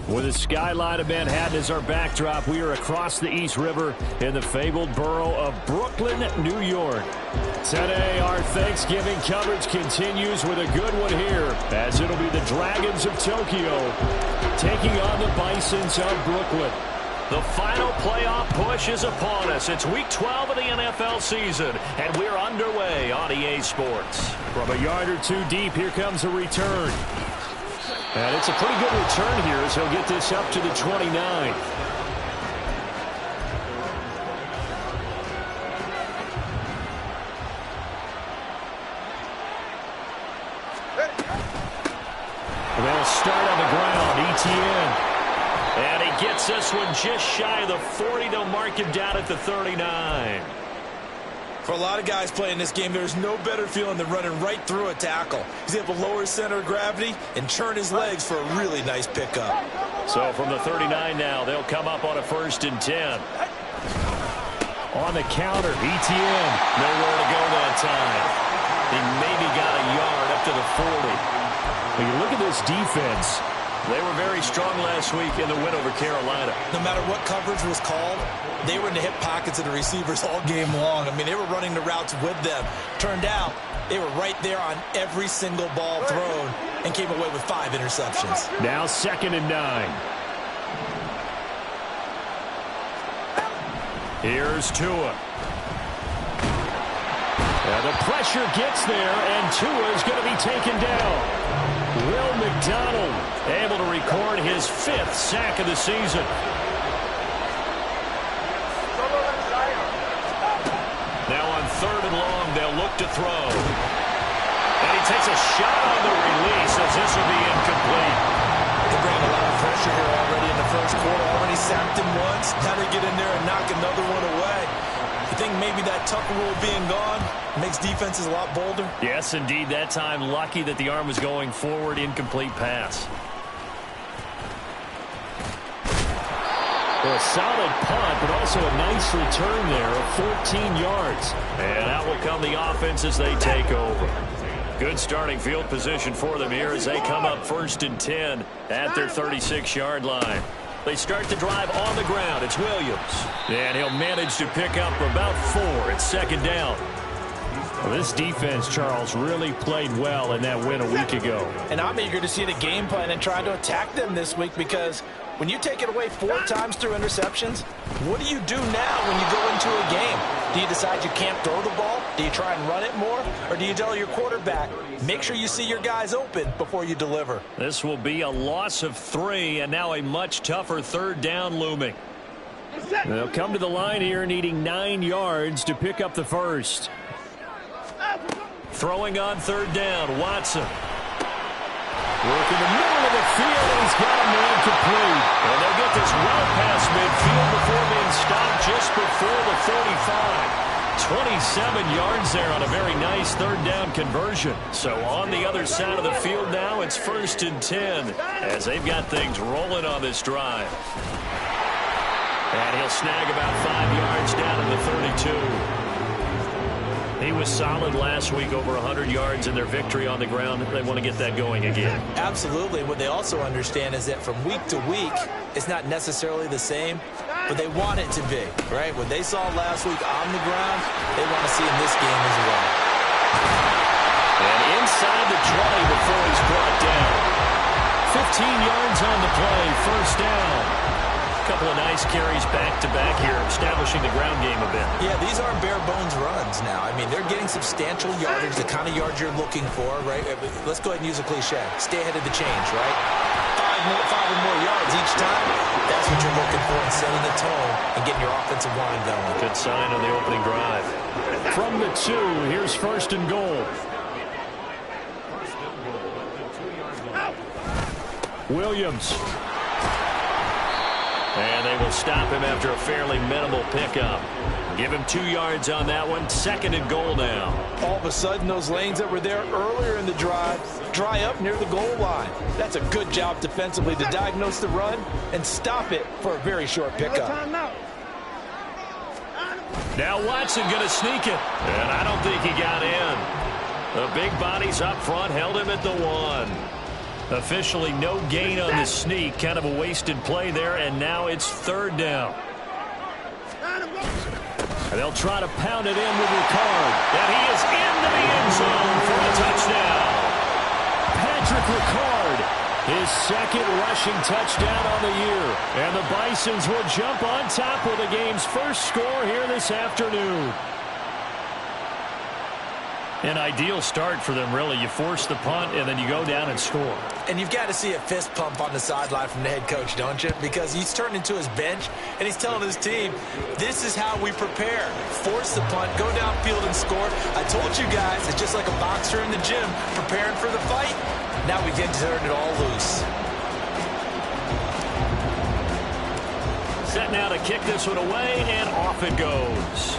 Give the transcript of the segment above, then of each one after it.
With the skyline of Manhattan as our backdrop, we are across the East River in the fabled borough of Brooklyn, New York. Today, our Thanksgiving coverage continues with a good one here, as it'll be the Dragons of Tokyo taking on the Bisons of Brooklyn. The final playoff push is upon us. It's Week 12 of the NFL season, and we're underway on EA Sports. From a yard or two deep, here comes a return. And it's a pretty good return here as he'll get this up to the 29. They'll start on the ground, ETN. And he gets this one just shy of the 40. They'll mark him down at the 39. For a lot of guys playing this game, there's no better feeling than running right through a tackle. He's able to lower his center of gravity and turn his legs for a really nice pickup. So from the 39 now, they'll come up on a 1st and 10. On the counter, ETN. Nowhere to go that time. He maybe got a yard up to the 40. When you look at this defense, they were very strong last week in the win over Carolina. No matter what coverage was called, they were in the hip pockets of the receivers all game long. I mean, they were running the routes with them. Turned out, they were right there on every single ball thrown and came away with 5 interceptions. Now 2nd and 9. Here's Tua. The pressure gets there, and Tua is going to be taken down. Will McDonald able to record his 5th sack of the season. Now on 3rd and long, they'll look to throw. And he takes a shot on the release as this will be incomplete. They bring a lot of pressure here already in the first quarter. Already sacked him once. Had to get in there and knock another one away. You think maybe that Tucker rule being gone makes defenses a lot bolder? Yes, indeed. That time, lucky that the arm was going forward. Incomplete pass. Well, a solid punt, but also a nice return there of 14 yards. And out will come the offense as they take over. Good starting field position for them here as they come up 1st and 10 at their 36-yard line. They start the drive on the ground. It's Williams. And he'll manage to pick up about 4. It's 2nd down. Well, this defense, Charles, really played well in that win a week ago. And I'm eager to see the game plan and try to attack them this week, because when you take it away 4 times through interceptions, what do you do now when you go into a game? Do you decide you can't throw the ball? Do you try and run it more? Or do you tell your quarterback, make sure you see your guys open before you deliver? This will be a loss of 3, and now a much tougher 3rd down looming. They'll come to the line here needing 9 yards to pick up the 1st. Throwing on 3rd down, Watson. Work in the middle of the field, and he's got a man complete. And they'll get this well past midfield before being stopped just before the 45. 27 yards there on a very nice 3rd down conversion. So on the other side of the field now, it's 1st and 10 as they've got things rolling on this drive. And he'll snag about 5 yards down in the 32. He was solid last week, over 100 yards in their victory on the ground. They want to get that going again. Absolutely. What they also understand is that from week to week, it's not necessarily the same, but they want it to be, right? What they saw last week on the ground, they want to see in this game as well. And inside the 20 before he's brought down. 15 yards on the play, first down. A couple of nice carries back-to-back here, establishing the ground game a bit. Yeah, these aren't bare-bones runs now. I mean, they're getting substantial yardage, the kind of yards you're looking for, right? Let's go ahead and use a cliche. Stay ahead of the change, right? Five or more yards each time. That's what you're looking for in setting the tone and getting your offensive line going. Good sign on the opening drive. From the 2, here's first and goal. Williams. And they will stop him after a fairly minimal pickup. Give him 2 yards on that one. Second and goal now. All of a sudden, those lanes that were there earlier in the drive dry up near the goal line. That's a good job defensively to diagnose the run and stop it for a very short pickup. Now Watson going to sneak it. And I don't think he got in. The big bodies up front held him at the 1. Officially no gain on the sneak. Kind of a wasted play there, and now it's third down. And they'll try to pound it in with Ricard. And he is into the end zone for a touchdown. Patrick Ricard, his second rushing touchdown on the year. And the Bisons will jump on top with the game's first score here this afternoon. An ideal start for them, really. You force the punt, and then you go down and score. And you've got to see a fist pump on the sideline from the head coach, don't you? Because he's turned into his bench, and he's telling his team, this is how we prepare. Force the punt, go downfield and score. I told you guys, it's just like a boxer in the gym preparing for the fight. Now we get to turn it all loose. Set now to kick this one away, and off it goes.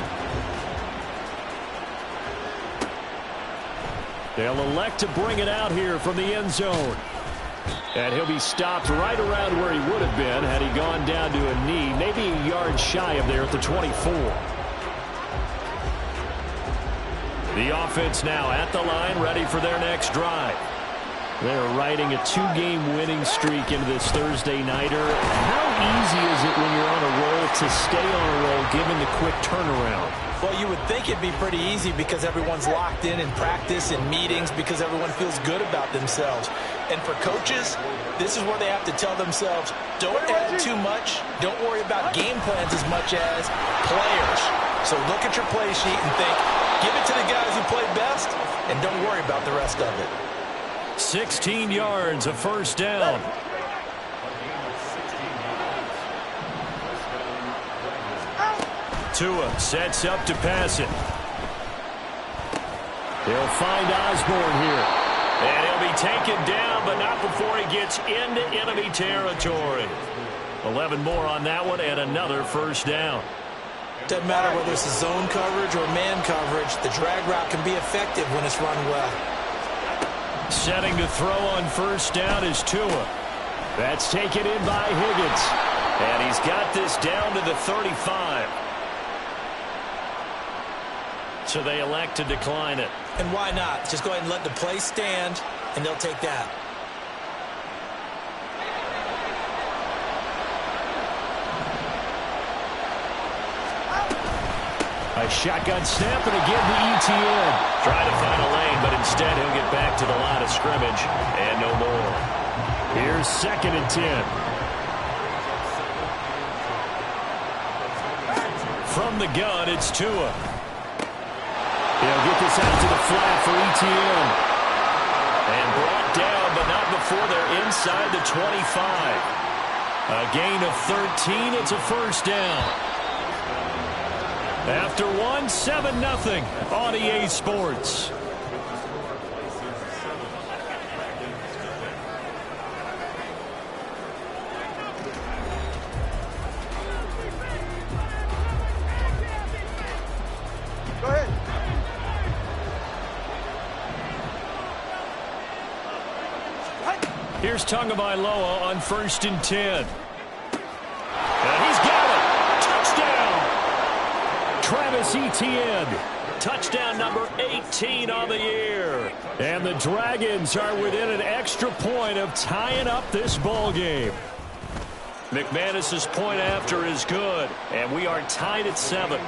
They'll elect to bring it out here from the end zone. And he'll be stopped right around where he would have been had he gone down to a knee, maybe a yard shy of there at the 24. The offense now at the line, ready for their next drive. They're riding a 2-game winning streak into this Thursday nighter. How easy is it when you're on a roll to stay on a roll given the quick turnaround? Well, you would think it'd be pretty easy because everyone's locked in practice and meetings because everyone feels good about themselves. And for coaches, this is where they have to tell themselves, don't add too much. Don't worry about game plans as much as players. So look at your play sheet and think, give it to the guys who play best, and don't worry about the rest of it. 16 yards, a first down. Tua sets up to pass it. They'll find Osborne here. And he'll be taken down, but not before he gets into enemy territory. 11 more on that one, and another first down. Doesn't matter whether it's a zone coverage or man coverage, the drag route can be effective when it's run well. Setting to throw on first down is Tua. That's taken in by Higgins. And he's got this down to the 35. So they elect to decline it. And why not? Just go ahead and let the play stand, and they'll take that. A shotgun snap, and again to ETN. Trying to find a lane, but instead he'll get back to the line of scrimmage, and no more. Here's 2nd and 10. From the gun, it's Tua. He'll get this out to the flat for ETN. And brought down, but not before they're inside the 25. A gain of 13, it's a first down. After one, 7-0 on EA Sports. Go ahead. Here's Tagovailoa on 1st and 10. And he's got it. Travis Etienne. Touchdown number 18 on the year. And the Dragons are within an extra point of tying up this ball game. McManus's point after is good, and we are tied at 7.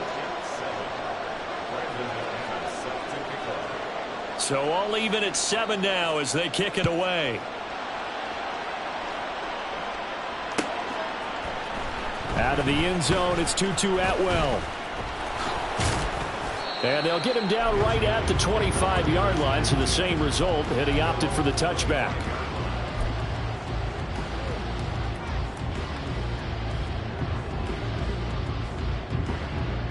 So all even at 7 now as they kick it away. Out of the end zone, it's Tutu Atwell. And they'll get him down right at the 25-yard line, so the same result, and he opted for the touchback.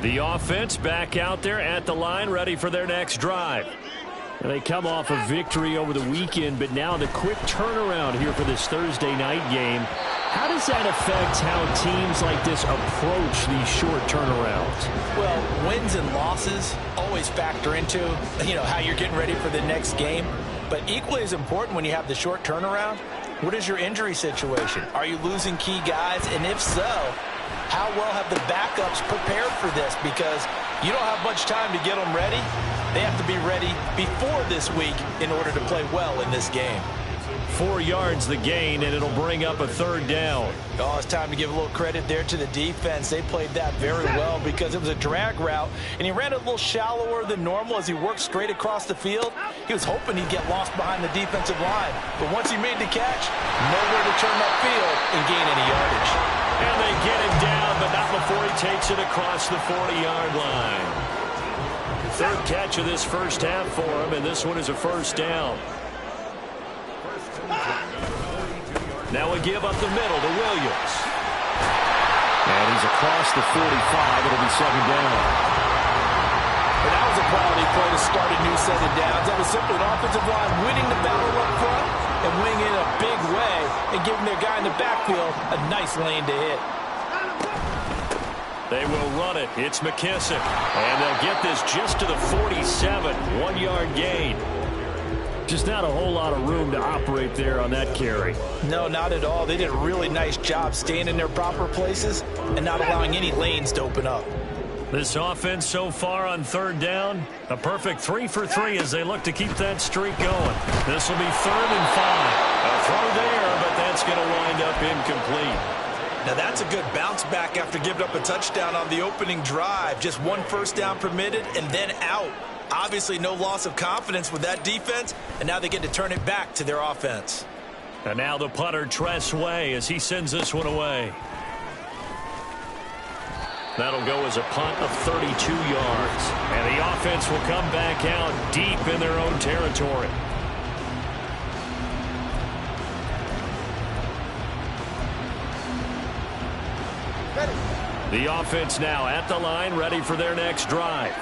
The offense back out there at the line, ready for their next drive. And they come off a victory over the weekend, but now the quick turnaround here for this Thursday night game. How does that affect how teams like this approach these short turnarounds? Well, wins and losses always factor into, how you're getting ready for the next game. But equally as important when you have the short turnaround, what is your injury situation? Are you losing key guys? And if so, how well have the backups prepared for this? Because you don't have much time to get them ready. They have to be ready before this week in order to play well in this game. 4 yards the gain, and it'll bring up a 3rd down. Oh, it's time to give a little credit there to the defense. They played that very well because it was a drag route, and he ran it a little shallower than normal as he worked straight across the field. He was hoping he'd get lost behind the defensive line, but once he made the catch, nowhere to turn that field and gain any yardage. And they get him down, but not before he takes it across the 40-yard line. 3rd catch of this first half for him, and this one is a 1st down. Now we give up the middle to Williams. And he's across the 45. It'll be 2nd down. And that was a quality play to start a new set of downs. That was simply an offensive line winning the battle up front and winning in a big way and giving their guy in the backfield a nice lane to hit. They will run it. It's McKissick. And they'll get this just to the 47. 1-yard gain. Just not a whole lot of room to operate there on that carry. No, not at all. They did a really nice job staying in their proper places and not allowing any lanes to open up. This offense so far on 3rd down, a perfect 3 for 3 as they look to keep that streak going. This will be 3rd and 5. A throw there, but that's going to wind up incomplete. Now that's a good bounce back after giving up a touchdown on the opening drive. Just 1 first down permitted and then out. Obviously no loss of confidence with that defense, and now they get to turn it back to their offense. And now the punter, Tress Way, as he sends this one away. That'll go as a punt of 32 yards. And the offense will come back out deep in their own territory. The offense now at the line, ready for their next drive.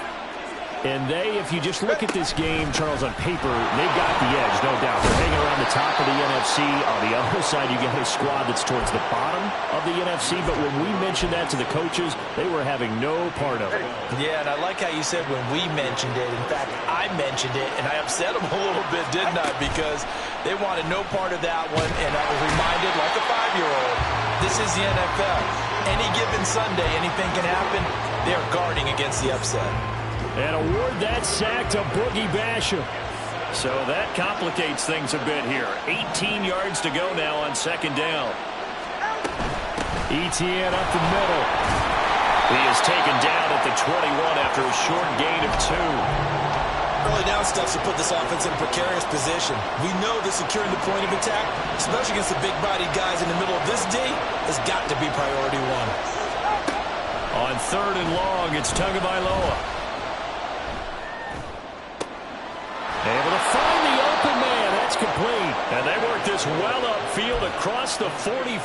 And they, if you just look at this game, Charles, on paper, they've got the edge, no doubt. They're hanging around the top of the NFC. On the other side, you got a squad that's towards the bottom of the NFC. But when we mentioned that to the coaches, they were having no part of it. Yeah, and I like how you said when we mentioned it. In fact, I mentioned it, and I upset them a little bit, didn't I? Because they wanted no part of that one, and I was reminded, like a 5-year-old, this is the NFL. Any given Sunday, anything can happen. They're guarding against the upset. And award that sack to Boogie Basham. So that complicates things a bit here. 18 yards to go now on 2nd down. Etienne up the middle. He is taken down at the 21 after a short gain of 2. Early down stuff to put this offense in a precarious position. We know that securing the point of attack, especially against the big-bodied guys in the middle of this D, has got to be priority 1. On 3rd and long, it's Tagovailoa. Able to find the open man. That's complete. And they work this well upfield across the 45.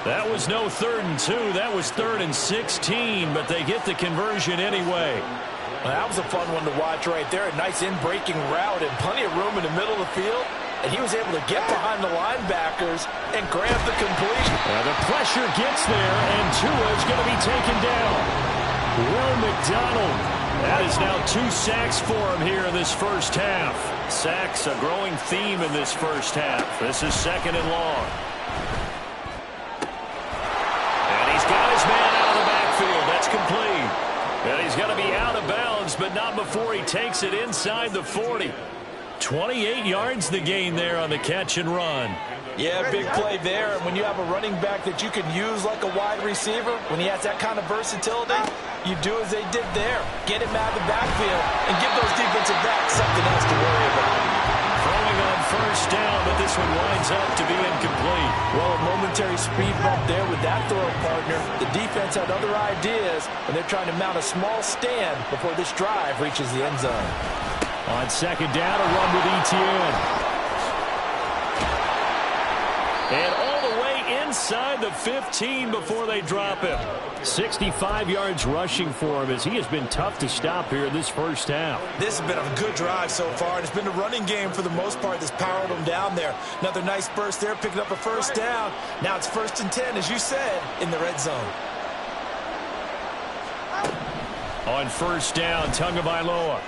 That was no 3rd and 2. That was 3rd and 16, but they get the conversion anyway. Well, that was a fun one to watch right there. A nice in-breaking route and plenty of room in the middle of the field. And he was able to get behind the linebackers and grab the completion. The pressure gets there, and Tua is going to be taken down. Will McDonald. That is now 2 sacks for him here in this first half. Sacks, a growing theme in this first half. This is 2nd and long. And he's got his man out of the backfield. That's complete. And he's going to be out of bounds, but not before he takes it inside the 40. 28 yards the gain there on the catch and run. Yeah, big play there. And when you have a running back that you can use like a wide receiver, when he has that kind of versatility, you do as they did there. Get him out of the backfield and give those defensive backs something else to worry about. Throwing on first down, but this one winds up to be incomplete. Well, a momentary speed bump there with that throw, partner. The defense had other ideas, and they're trying to mount a small stand before this drive reaches the end zone. On second down, a run with Etienne. And all the way inside the 15 before they drop him. 65 yards rushing for him as he has been tough to stop here in this first half. This has been a good drive so far, and it's been a running game for the most part that's powered him down there. Another nice burst there, picking up a first down. Now it's 1st and 10, as you said, in the red zone. On first down, Tagovailoa.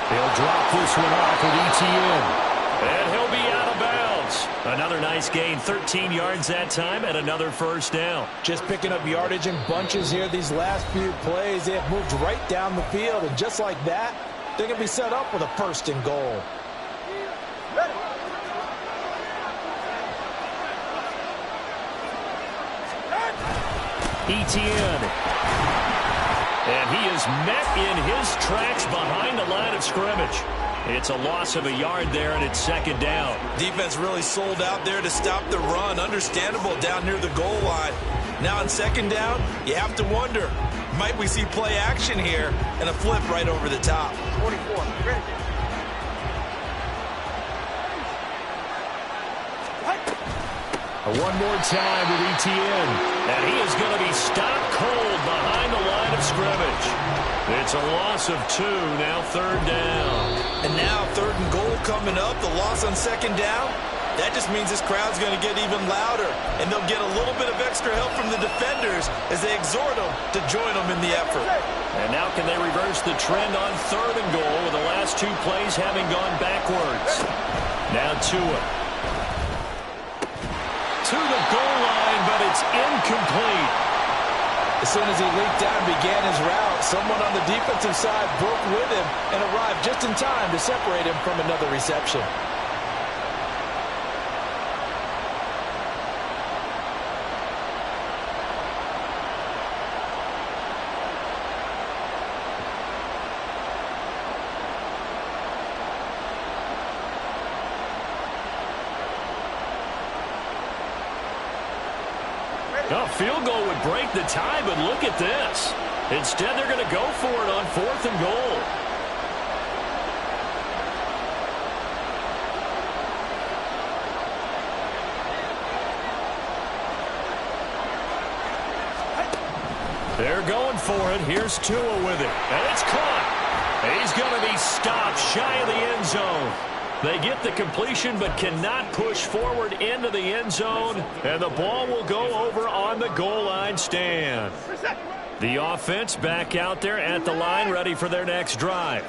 He'll drop this one off with Etienne. And he'll be out of bounds. Another nice gain, 13 yards that time, and another first down. Just picking up yardage in bunches here these last few plays. They have moved right down the field, and just like that, they're going to be set up with a 1st and goal. Etienne. And he is met in his tracks behind the line of scrimmage. It's a loss of a yard there, and it's 2nd down. Defense really sold out there to stop the run. Understandable down near the goal line. Now on 2nd down, you have to wonder, might we see play action here and a flip right over the top? 44, ready. One more time with Etienne. And he is going to be stopped cold behind the line of scrimmage. It's a loss of 2, now 3rd down. And now 3rd and goal coming up, the loss on 2nd down. That just means this crowd's going to get even louder, and they'll get a little bit of extra help from the defenders as they exhort them to join them in the effort. And now can they reverse the trend on 3rd and goal with the last 2 plays having gone backwards? Now Tua. To the goal line, but it's incomplete. As soon as he leaped out and began his route, someone on the defensive side broke with him and arrived just in time to separate him from another reception. A field goal would break the tie, but look at this. Instead, they're going to go for it on 4th and goal. They're going for it. Here's Tua with it. And it's caught. He's going to be stopped shy of the end zone. They get the completion but cannot push forward into the end zone, and the ball will go over on the goal line stand. The offense back out there at the line ready for their next drive.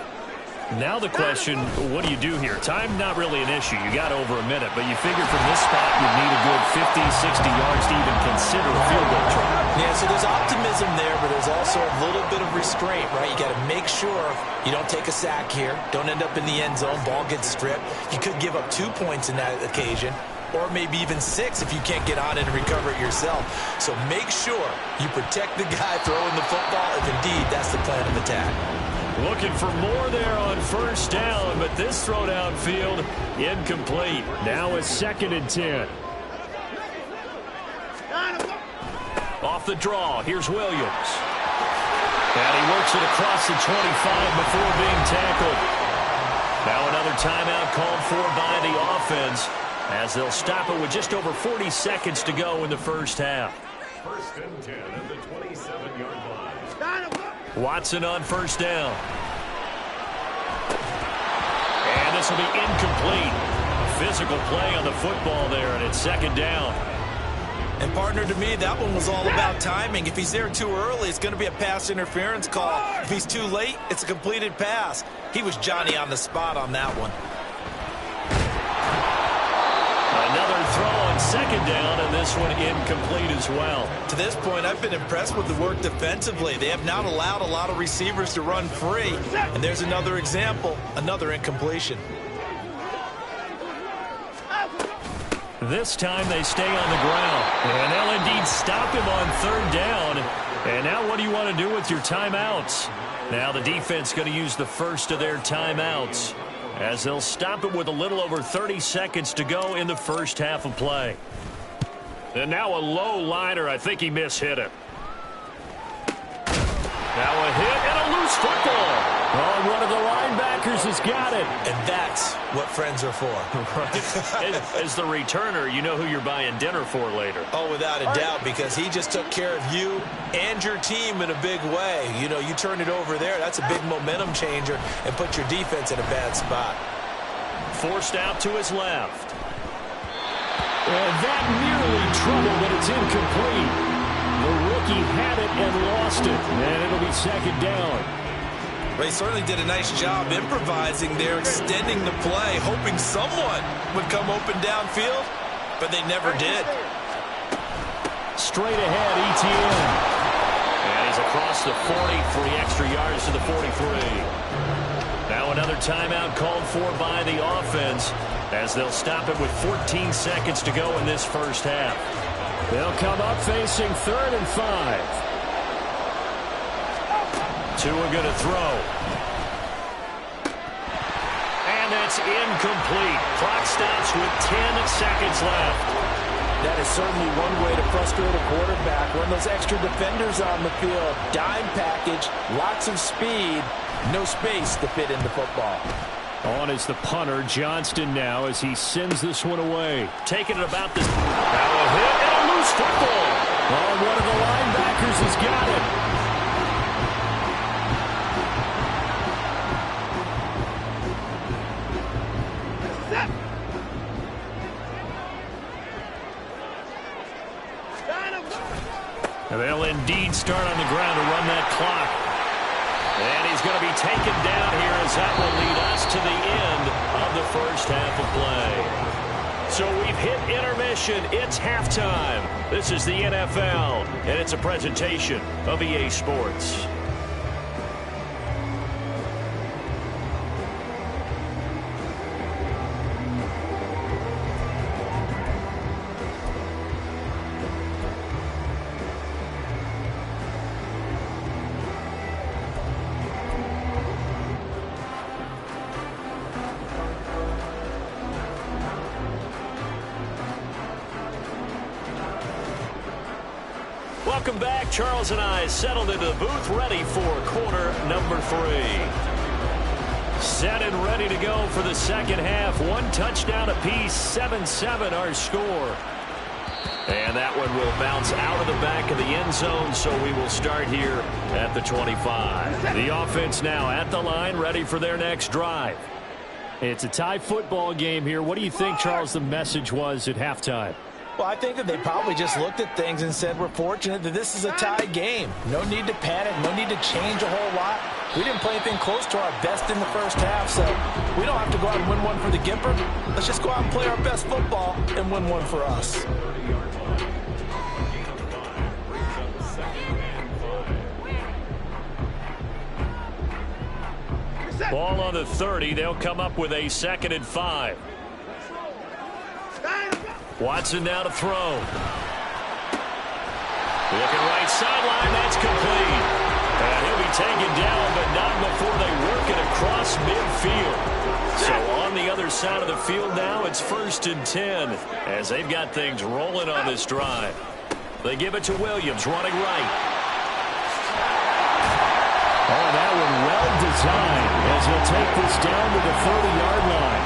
Now the question, what do you do here? Time not really an issue. You got over a minute, but you figure from this spot you'd need a good 50, 60 yards to even consider a field goal try. Yeah, so there's optimism there, but there's also a little bit of restraint, right? You got to make sure you don't take a sack here. Don't end up in the end zone. Ball gets stripped. You could give up 2 points in that occasion, or maybe even 6 if you can't get on it and recover it yourself. So make sure you protect the guy throwing the football if indeed that's the plan of attack. Looking for more there on first down, but this throw downfield incomplete. Now it's 2nd and 10. Off the draw, here's Williams. And he works it across the 25 before being tackled. Now another timeout called for by the offense as they'll stop it with just over 40 seconds to go in the first half. 1st and 10 at the 27-yard line. Watson on first down. And this will be incomplete. Physical play on the football there, and it's 2nd down. And partner, to me, that one was all about timing. If he's there too early, it's going to be a pass interference call. If he's too late, it's a completed pass. He was Johnny on the spot on that one. A Another throw on second down, and this one incomplete as well. To this point, I've been impressed with the work defensively. They have not allowed a lot of receivers to run free. And there's another example, another incompletion. This time they stay on the ground. And they'll indeed stop him on third down. And now what do you want to do with your timeouts? Now the defense going to use the first of their timeouts, as they'll stop it with a little over 30 seconds to go in the first half of play. And now a low liner. I think he mishit it. Now a hit and a loose football. Oh, one of the linebackers has got it. And that's what friends are for. Right. As the returner, you know who you're buying dinner for later. Oh, without a doubt, because he just took care of you and your team in a big way. You know, you turn it over there, that's a big momentum changer, and put your defense in a bad spot. Forced out to his left. And that nearly trouble, but it's incomplete. The rookie had it and lost it, and it'll be second down. They certainly did a nice job improvising there, extending the play, hoping someone would come open downfield, but they never did. Straight ahead, ETN. And he's across the 40, 3 extra yards to the 43. Now another timeout called for by the offense, as they'll stop it with 14 seconds to go in this first half. They'll come up facing 3rd and 5. Tua going to throw. And that's incomplete. Clock stops with 10 seconds left. That is certainly one way to frustrate a quarterback. Run those extra defenders on the field. Dime package, lots of speed, no space to fit in the football. On is the punter, Johnston, now as he sends this one away. Taking it about this. Now a hit and a loose football. Oh, one of the linebackers has got it. They'll indeed start on the ground to run that clock. And he's going to be taken down here, as that will lead us to the end of the first half of play. So we've hit intermission. It's halftime. This is the NFL, and it's a presentation of EA Sports. Welcome back. Charles and I settled into the booth, ready for quarter number 3. Set and ready to go for the second half. 1 touchdown apiece, 7-7 our score. And that one will bounce out of the back of the end zone, so we will start here at the 25. The offense now at the line, ready for their next drive. It's a tie football game here. What do you think, Charles, the message was at halftime? Well, I think that they probably just looked at things and said, we're fortunate that this is a tie game. No need to panic, no need to change a whole lot. We didn't play anything close to our best in the first half, so we don't have to go out and win one for the Gipper. Let's just go out and play our best football and win one for us. Ball on the 30. They'll come up with a 2nd and 5. Watson now to throw. Looking right sideline. That's complete. And he'll be taken down, but not before they work it across midfield. So on the other side of the field now, it's 1st and 10 as they've got things rolling on this drive. They give it to Williams, running right. Oh, that one well designed as he'll take this down to the 30-yard line.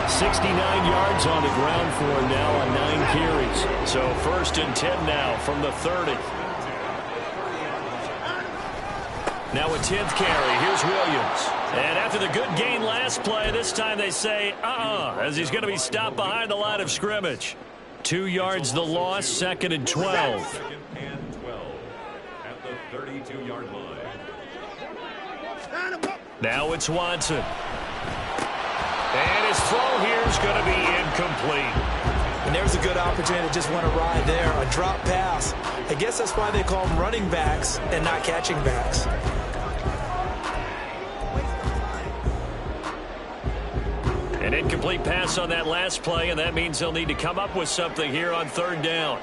69 yards on the ground for him now on 9 carries. So 1st and 10 now from the 30. Now a 10th carry. Here's Williams. And after the good gain last play, this time they say, as he's going to be stopped behind the line of scrimmage. 2 yards the loss, 2nd and 12. 2nd and 12 at the 32-yard line. Now it's Watson. And his throw here is going to be incomplete. And there's a good opportunity to just want to ride there. A drop pass. I guess that's why they call them running backs and not catching backs. An incomplete pass on that last play, and that means they'll need to come up with something here on third down.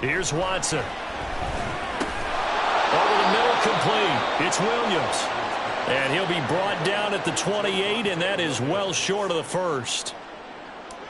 Here's Watson. Over the middle, complete. It's Williams. And he'll be brought down at the 28, and that is well short of the first.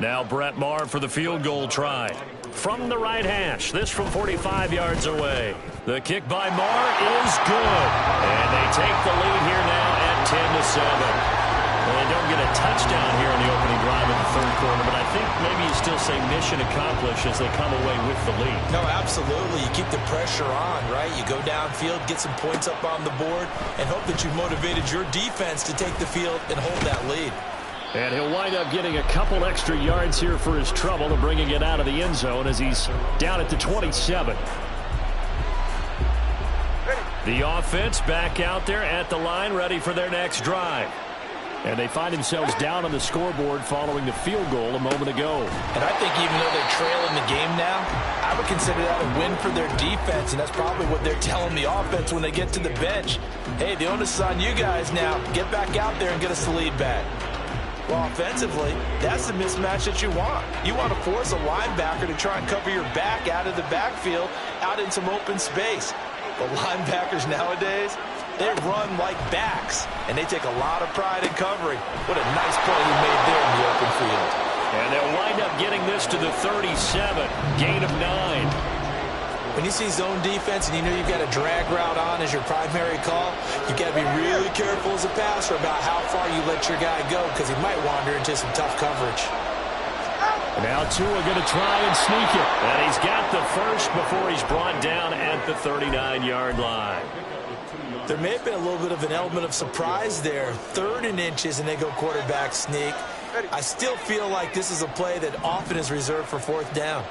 Now Brett Maher for the field goal try. From the right hash, this from 45 yards away. The kick by Maher is good. And they take the lead here now at 10-7. Well, they don't get a touchdown here in the opening drive in the third quarter, but I think maybe you still say mission accomplished as they come away with the lead. No, absolutely. You keep the pressure on, right? You go downfield, get some points up on the board, and hope that you've motivated your defense to take the field and hold that lead. And he'll wind up getting a couple extra yards here for his trouble and bringing it out of the end zone as he's down at the 27. The offense back out there at the line, ready for their next drive. And they find themselves down on the scoreboard following the field goal a moment ago. And I think even though they're trailing the game now, I would consider that a win for their defense, and that's probably what they're telling the offense when they get to the bench. Hey, the onus is on you guys now. Get back out there and get us the lead back. Well, offensively, that's the mismatch that you want. You want to force a linebacker to try and cover your back out of the backfield, out in some open space. But linebackers nowadays, they run like backs, and they take a lot of pride in covering. What a nice play he made there in the open field. And they'll wind up getting this to the 37, gain of 9. When you see zone defense and you know you've got a drag route on as your primary call, you've got to be really careful as a passer about how far you let your guy go because he might wander into some tough coverage. Now Tua going to try and sneak it. And he's got the first before he's brought down at the 39-yard line. There may have been a little bit of an element of surprise there. 3rd and inches, and they go quarterback sneak. I still feel like this is a play that often is reserved for 4th down.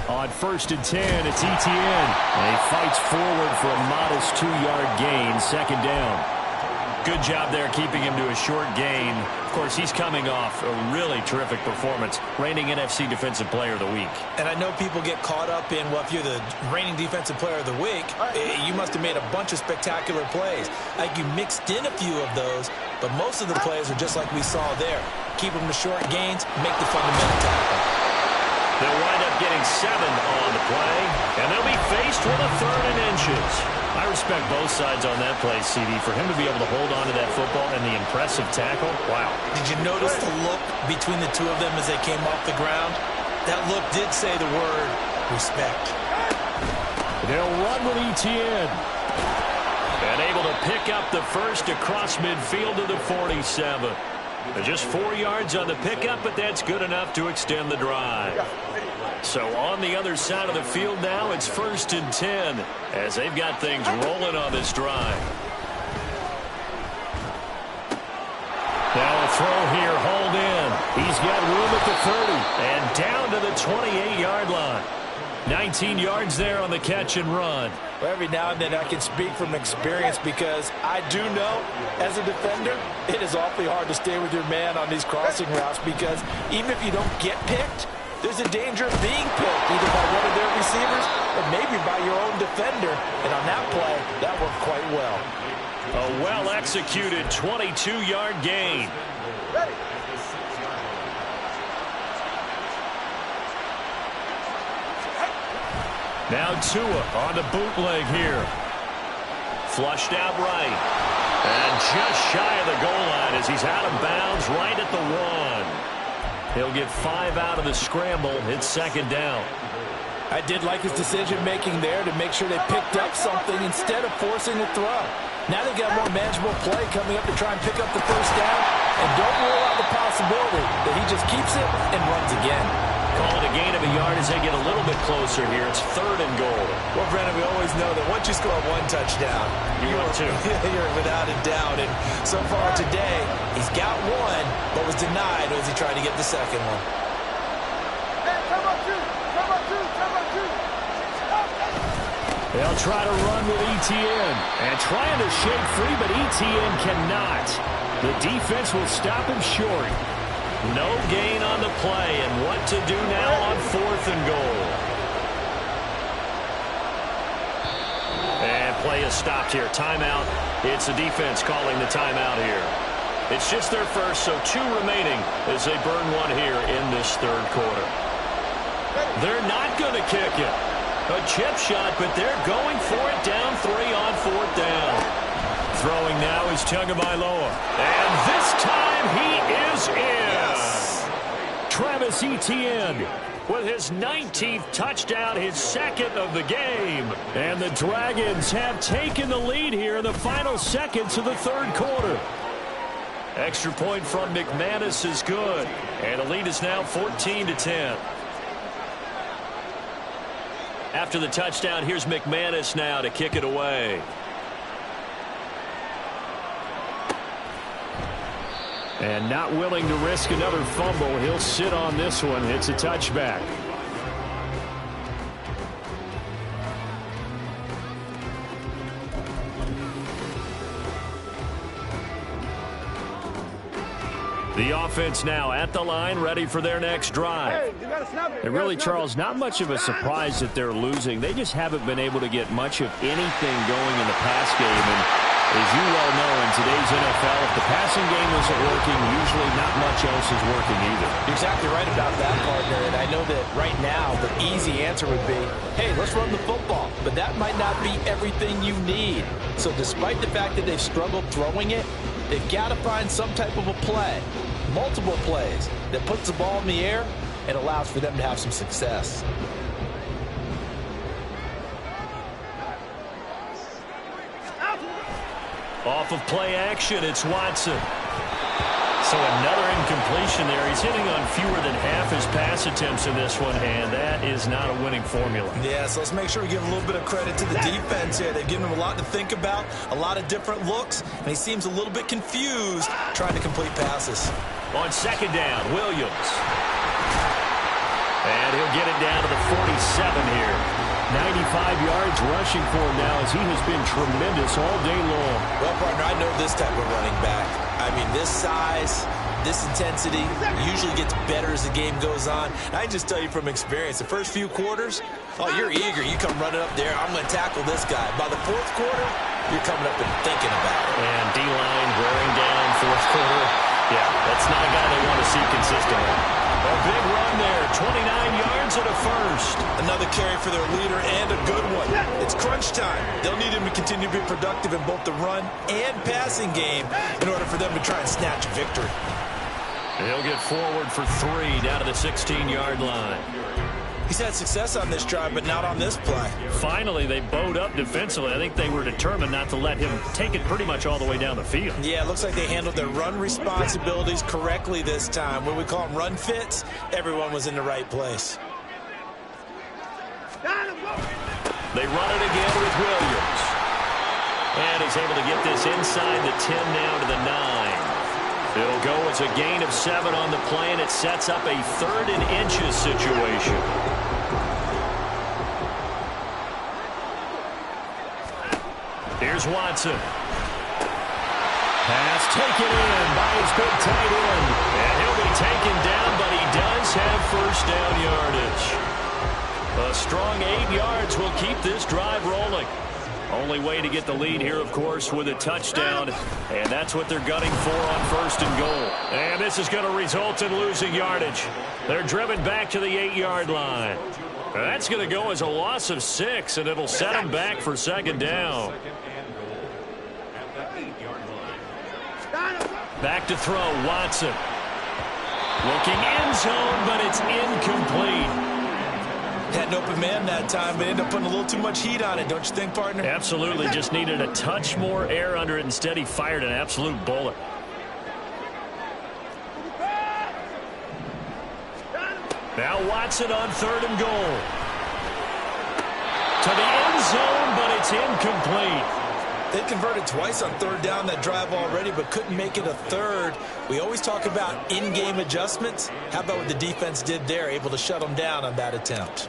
On 1st and 10, it's Etienne. And he fights forward for a modest 2-yard gain, 2nd down. Good job there keeping him to a short gain. Of course, he's coming off a really terrific performance, reigning NFC Defensive Player of the Week. And I know people get caught up in, well, if you're the reigning Defensive Player of the Week, you must have made a bunch of spectacular plays. Like you mixed in a few of those, but most of the plays are just like we saw there. Keep them to short gains, make the fundamental tackle. They'll wind up getting 7 on the play, and they'll be faced with a 3rd and inches. I respect both sides on that play, CD. For him to be able to hold on to that football and the impressive tackle, wow. Did you notice the look between the two of them as they came off the ground? That look did say the word respect. They'll run with Etienne. And able to pick up the first across midfield to the 47. Just 4 yards on the pickup, but that's good enough to extend the drive. So on the other side of the field now, it's 1st and 10 as they've got things rolling on this drive. Now a throw here, hauled in. He's got room at the 30 and down to the 28-yard line. 19 yards there on the catch and run. Well, every now and then I can speak from experience because I do know, as a defender, it is awfully hard to stay with your man on these crossing routes because even if you don't get picked, there's a danger of being picked either by one of their receivers or maybe by your own defender. And on that play, that worked quite well. A well-executed 22-yard gain. Now Tua on the bootleg here. Flushed out right. And just shy of the goal line as he's out of bounds right at the 1. He'll get 5 out of the scramble. It's 2nd down. I did like his decision-making there to make sure they picked up something instead of forcing the throw. Now they've got more manageable play coming up to try and pick up the 1st down. And don't rule out the possibility that he just keeps it and runs again. Call it a gain of a yard as they get a little bit closer here. It's 3rd and goal. Well, Brandon, we always know that once you score 1 touchdown, you want 2. You're without a doubt. And so far today, he's got 1, but was denied as he tried to get the 2nd one. They'll try to run with Etienne. And trying to shake free, but Etienne cannot. The defense will stop him short. No gain on the play, and what to do now on 4th and goal. And play is stopped here. Timeout. It's the defense calling the timeout here. It's just their first, so 2 remaining as they burn one here in this 3rd quarter. They're not going to kick it. A chip shot, but they're going for it down 3 on 4th down. Throwing now is Tagovailoa. And this time he is in. Yes. Travis Etienne with his 19th touchdown, his 2nd of the game. And the Dragons have taken the lead here in the final seconds of the 3rd quarter. Extra point from McManus is good. And the lead is now 14-10. After the touchdown, here's McManus now to kick it away. And not willing to risk another fumble. He'll sit on this one. It's a touchback. The offense now at the line, ready for their next drive. And really, Charles, not much of a surprise that they're losing. They just haven't been able to get much of anything going in the pass game. And as you well know, in today's NFL, if the passing game isn't working, usually not much else is working either. You're exactly right about that, partner. And I know that right now the easy answer would be, hey, let's run the football. But that might not be everything you need. So despite the fact that they've struggled throwing it, they've got to find some type of a play, multiple plays, that puts the ball in the air and allows for them to have some success. Off of play action, it's Watson. So another incompletion there. He's hitting on fewer than half his pass attempts in this one, and that is not a winning formula. Yeah, so let's make sure we give a little bit of credit to the defense here. They've given him a lot to think about, a lot of different looks, and he seems a little bit confused trying to complete passes. On 2nd down, Williams. And he'll get it down to the 47 here. 95 yards rushing for him now as he has been tremendous all day long. Well, partner, I know this type of running back. I mean, this size, this intensity usually gets better as the game goes on. And I just tell you from experience, the first few quarters, oh, you're eager. You come running up there, I'm going to tackle this guy. By the 4th quarter, you're coming up and thinking about it. And D-line wearing down 4th quarter. Yeah, that's not a guy they want to see consistently. A big run there, 29 yards and a first. Another carry for their leader and a good one. It's crunch time. They'll need him to continue to be productive in both the run and passing game in order for them to try and snatch a victory. He'll get forward for 3 down to the 16-yard line. He's had success on this drive, but not on this play. Finally, they bowed up defensively. I think they were determined not to let him take it pretty much all the way down the field. Yeah, it looks like they handled their run responsibilities correctly this time. When we call them run fits, everyone was in the right place. They run it again with Williams. And he's able to get this inside the 10 now to the 9. It'll go as a gain of 7 on the play, and it sets up a 3rd and inches situation. Here's Watson. Pass taken in by his big tight end. And he'll be taken down, but he does have 1st down yardage. A strong 8 yards will keep this drive rolling. Only way to get the lead here, of course, with a touchdown. And that's what they're gunning for on 1st and goal. And this is going to result in losing yardage. They're driven back to the 8-yard line. That's going to go as a loss of 6, and it'll set them back for 2nd down. Back to throw, Watson. Looking end zone, but it's incomplete. Had an open man that time, but ended up putting a little too much heat on it, don't you think, partner? Absolutely. Just needed a touch more air under it. Instead, he fired an absolute bullet. Now Watson on 3rd and goal. To the end zone, but it's incomplete. They converted twice on 3rd down that drive already, but couldn't make it a 3rd. We always talk about in-game adjustments. How about what the defense did there, able to shut them down on that attempt?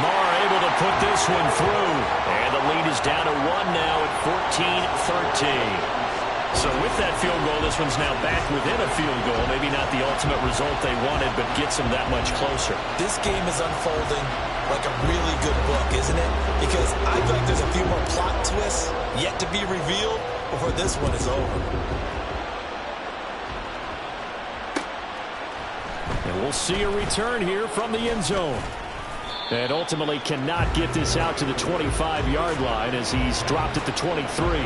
Marr able to put this one through. And the lead is down to 1 now at 14-13. So with that field goal, this one's now back within a field goal. Maybe not the ultimate result they wanted, but gets them that much closer. This game is unfolding like a really good book, isn't it? Because I feel like there's a few more plot twists yet to be revealed before this one is over. And we'll see a return here from the end zone. And ultimately cannot get this out to the 25-yard line as he's dropped at the 23.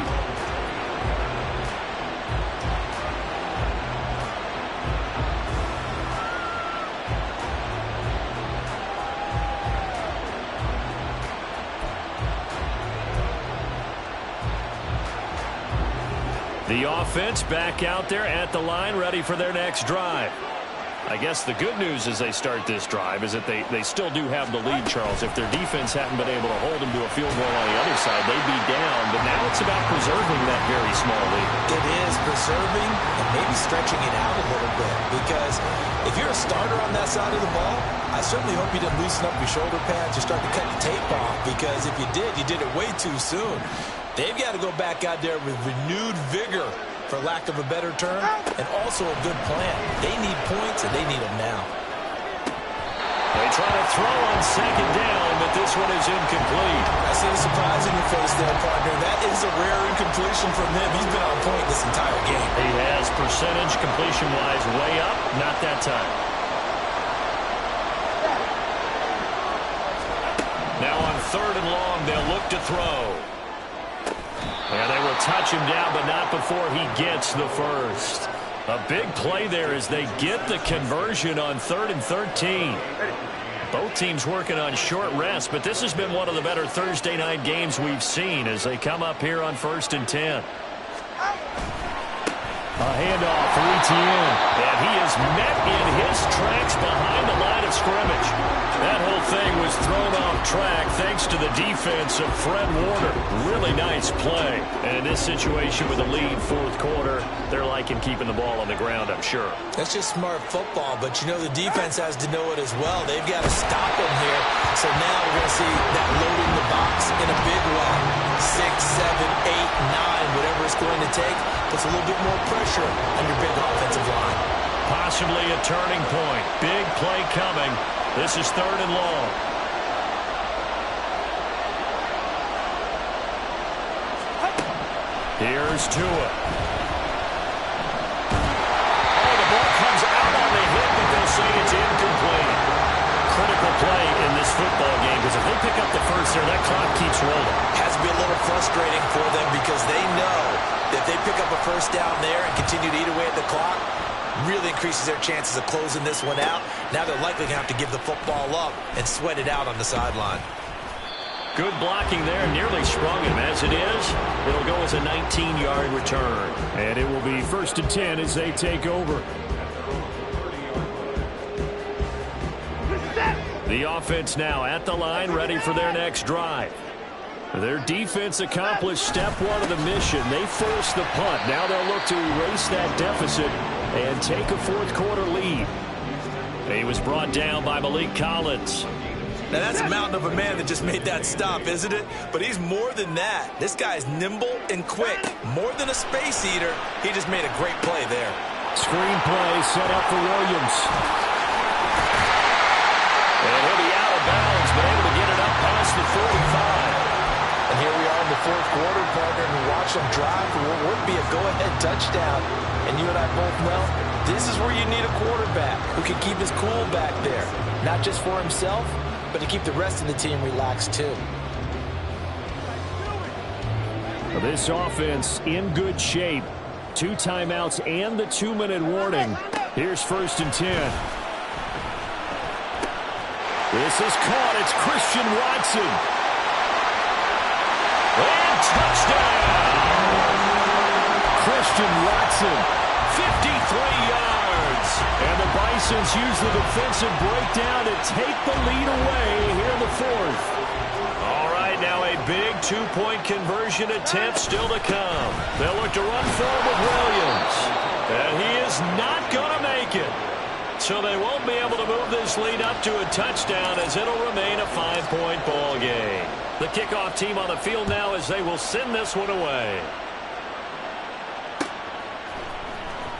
The offense back out there at the line, ready for their next drive. I guess the good news as they start this drive is that they still do have the lead, Charles. If their defense hadn't been able to hold them to a field goal on the other side, they'd be down. But now it's about preserving that very small lead. It is preserving and maybe stretching it out a little bit. Because if you're a starter on that side of the ball, I certainly hope you didn't loosen up your shoulder pads or start to cut the tape off. Because if you did it way too soon. They've got to go back out there with renewed vigor, for lack of a better term, and also a good plan. They need points, and they need them now. They try to throw on second down, but this one is incomplete. I see the surprise in your face there, partner. That is a rare incompletion from him. He's been on point this entire game. He has percentage completion-wise way up, not that time. Now on 3rd and long, they'll look to throw. And they will touch him down, but not before he gets the first. A big play there as they get the conversion on 3rd and 13. Both teams working on short rest, but this has been one of the better Thursday night games we've seen as they come up here on 1st and 10. A handoff for Etienne, and he is met in his tracks behind the line of scrimmage. That whole thing was thrown off track thanks to the defense of Fred Warner. Really nice play. And in this situation with a lead 4th quarter, they're liking keeping the ball on the ground, I'm sure. That's just smart football, but you know the defense has to know it as well. They've got to stop them here. So now we're going to see that loading the box in a big way. 6, 7, 8, 9, whatever it's going to take, puts a little bit more pressure on your big offensive line. Possibly a turning point. Big play coming. This is 3rd and long. Here's Tua. Oh, the ball comes out on the hit, but they'll say it's incomplete. Critical play in this football game because if they pick up the first there, that clock keeps rolling. Has to be a little frustrating for them because they know that if they pick up a first down there and continue to eat away at the clock, really increases their chances of closing this one out. Now they're likely going to have to give the football up and sweat it out on the sideline. Good blocking there, nearly sprung him. As it is, it'll go as a 19-yard return. And it will be 1st and 10 as they take over. The offense now at the line, ready for their next drive. Their defense accomplished step 1 of the mission. They forced the punt. Now they'll look to erase that deficit and take a 4th quarter lead. He was brought down by Malik Collins. Now that's a mountain of a man that just made that stop, isn't it? But he's more than that. This guy's nimble and quick. More than a space eater, he just made a great play there. Screen play set up for Williams. And he'll be out of bounds, but able to get it up past the 45. And here we are in the 4th quarter, partner, and watch them drive for what would be a go-ahead touchdown. And you and I both know this is where you need a quarterback who can keep his cool back there. Not just for himself, but to keep the rest of the team relaxed too. This offense in good shape. 2 timeouts and the 2-minute warning. Here's 1st and 10. This is caught. It's Christian Watson. And touchdown! Christian Watson, 53 yards. And the Bisons use the defensive breakdown to take the lead away here in the 4th. All right, now a big 2-point conversion attempt still to come. They'll look to run forward with Williams. And he is not going to make it. So they won't be able to move this lead up to a touchdown as it'll remain a 5-point ball game. The kickoff team on the field now as they will send this one away.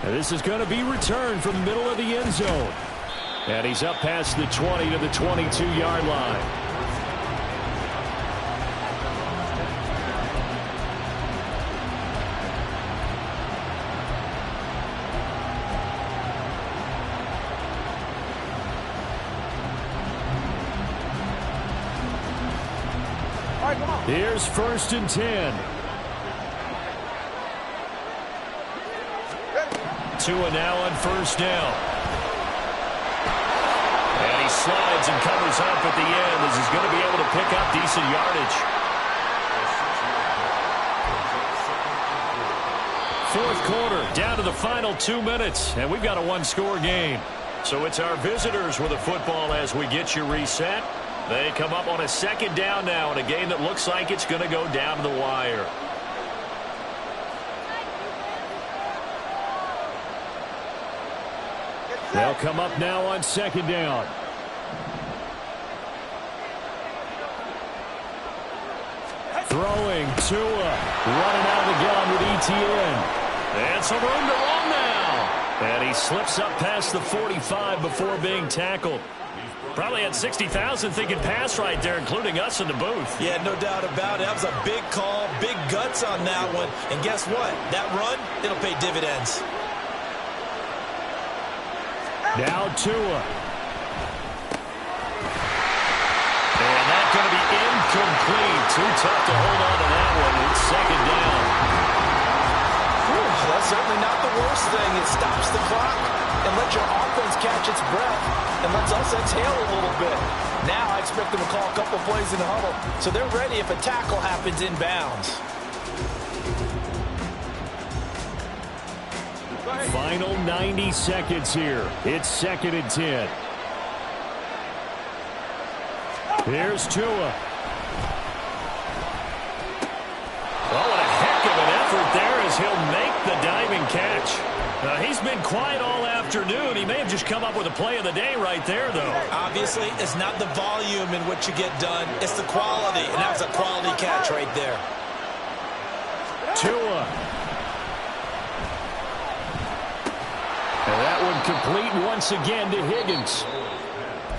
And this is going to be returned from the middle of the end zone. And he's up past the 20 to the 22-yard line. Here's 1st and 10. Tua now on 1st down. And he slides and covers up at the end as he's going to be able to pick up decent yardage. 4th quarter, down to the final 2 minutes, and we've got a one-score game. So it's our visitors with the football as we get you reset. They come up on a 2nd down now in a game that looks like it's going to go down to the wire. They'll come up now on 2nd down. Throwing Tua, running out of the gun with ETN. And some room to run now. And he slips up past the 45 before being tackled. Probably had 60,000 thinking pass right there, including us in the booth. Yeah, no doubt about it. That was a big call, big guts on that one. And guess what? That run, it'll pay dividends. Now Tua. And that's going to be incomplete. Too tough to hold on to that one. It's 2nd down. Whew, that's certainly not the worst thing. It stops the clock and lets your offense catch its breath and lets us exhale a little bit. Now I expect them to call a couple plays in the huddle so they're ready if a tackle happens inbounds. Final 90 seconds here. It's 2nd and 10. Here's Tua. Well, what a heck of an effort there as he'll make the diving catch. He's been quiet all afternoon. He may have just come up with a play of the day right there, though. Obviously, it's not the volume in which you get done. It's the quality, and that was a quality catch right there. Tua. And that one complete once again to Higgins.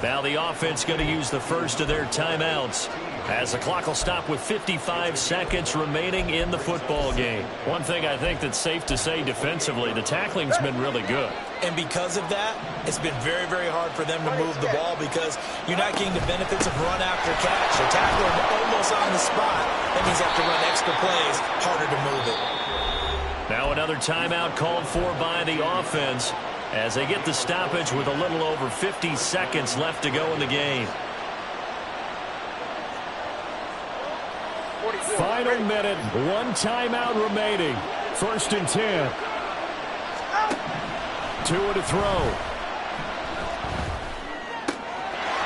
Now the offense going to use the first of their timeouts as the clock will stop with 55 seconds remaining in the football game. One thing I think that's safe to say defensively, the tackling's been really good. And because of that, it's been very, very hard for them to move the ball because you're not getting the benefits of run after catch. They tackle them almost on the spot. That means you have to run extra plays, harder to move it. Now another timeout called for by the offense as they get the stoppage with a little over 50 seconds left to go in the game. Final minute, one timeout remaining. 1st and 10. Tua to throw.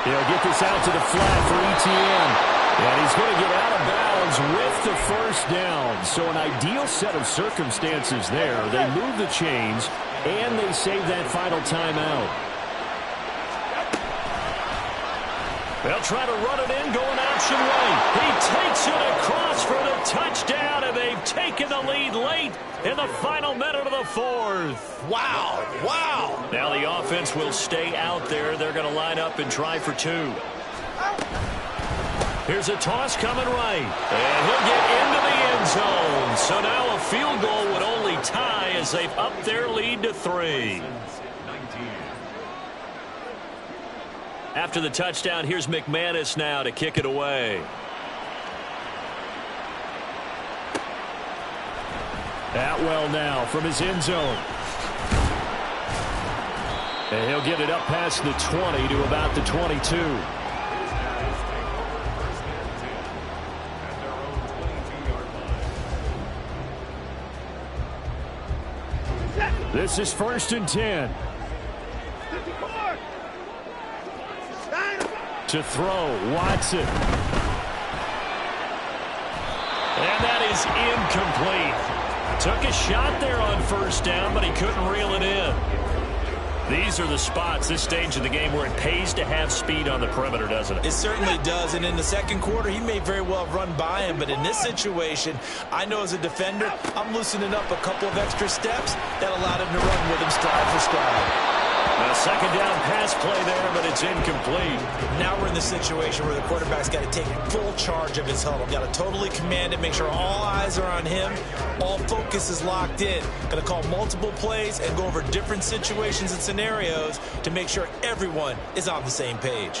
He'll get this out to the flat for ETN. And he's going to get out of bounds with the 1st down. So an ideal set of circumstances there. They move the chains, and they save that final timeout. They'll try to run it in, going option right. He takes it across for the touchdown, and they've taken the lead late in the final minute of the 4th. Wow, wow. Now the offense will stay out there. They're going to line up and try for 2. Here's a toss coming right, and he'll get into the end zone. So now a field goal would only tie as they've upped their lead to 3. After the touchdown, here's McManus now to kick it away. Atwell now from his end zone. And he'll get it up past the 20 to about the 22. This is 1st and 10. To throw, Watson. And that is incomplete. Took a shot there on 1st down, but he couldn't reel it in. These are the spots, this stage of the game, where it pays to have speed on the perimeter, doesn't it? It certainly does, and in the second quarter, he may very well run by him, but in this situation, I know as a defender, I'm loosening up a couple of extra steps that allowed him to run with him stride for stride. A second down pass play there, but it's incomplete. Now we're in the situation where the quarterback's got to take full charge of his huddle. Got to totally command it, make sure all eyes are on him. All focus is locked in. Going to call multiple plays and go over different situations and scenarios to make sure everyone is on the same page.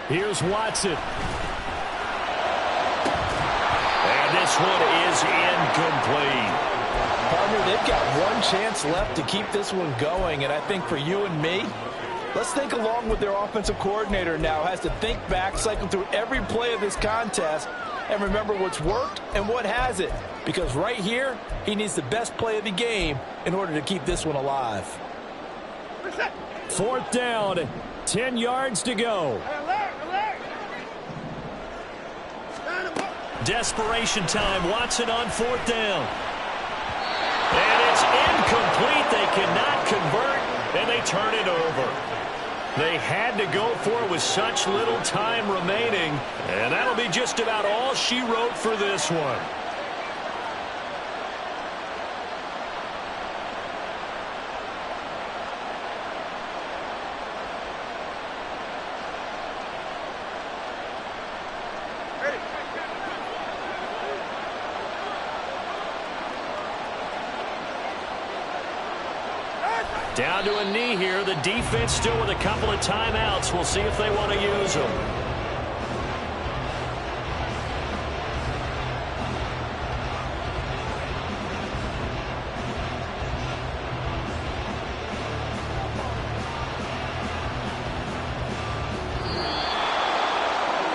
Here's Watson. And this one is incomplete. Partner, they've got one chance left to keep this one going, and I think for you and me, let's think along with their offensive coordinator now. Has to think back, cycle through every play of this contest, and remember what's worked and what hasn't. Because right here, he needs the best play of the game in order to keep this one alive. Fourth down, 10 yards to go. Desperation time, Watson on fourth down. And it's incomplete. They cannot convert, and they turn it over. They had to go for it with such little time remaining, and that'll be just about all she wrote for this one. Down to a knee here. The defense still with a couple of timeouts. We'll see if they want to use them.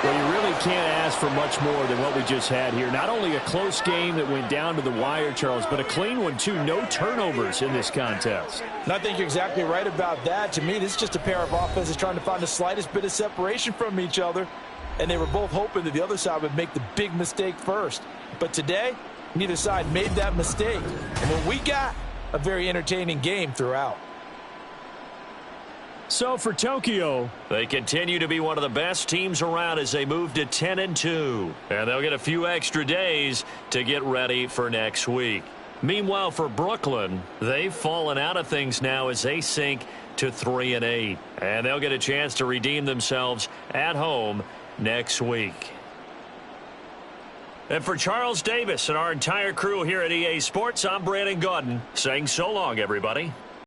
Well, you really can't ask for much more than what we just had here. Not only a close game that went down to the wire, Charles, but a clean one, too. No turnovers in this contest. And I think you're exactly right about that. To me, this is just a pair of offenses trying to find the slightest bit of separation from each other, and they were both hoping that the other side would make the big mistake first. But today, neither side made that mistake. And what we got, a very entertaining game throughout. So for Tokyo, they continue to be one of the best teams around as they move to 10-2. And they'll get a few extra days to get ready for next week. Meanwhile, for Brooklyn, they've fallen out of things now as they sink to 3-8. And they'll get a chance to redeem themselves at home next week. And for Charles Davis and our entire crew here at EA Sports, I'm Brandon Gaudin saying so long, everybody.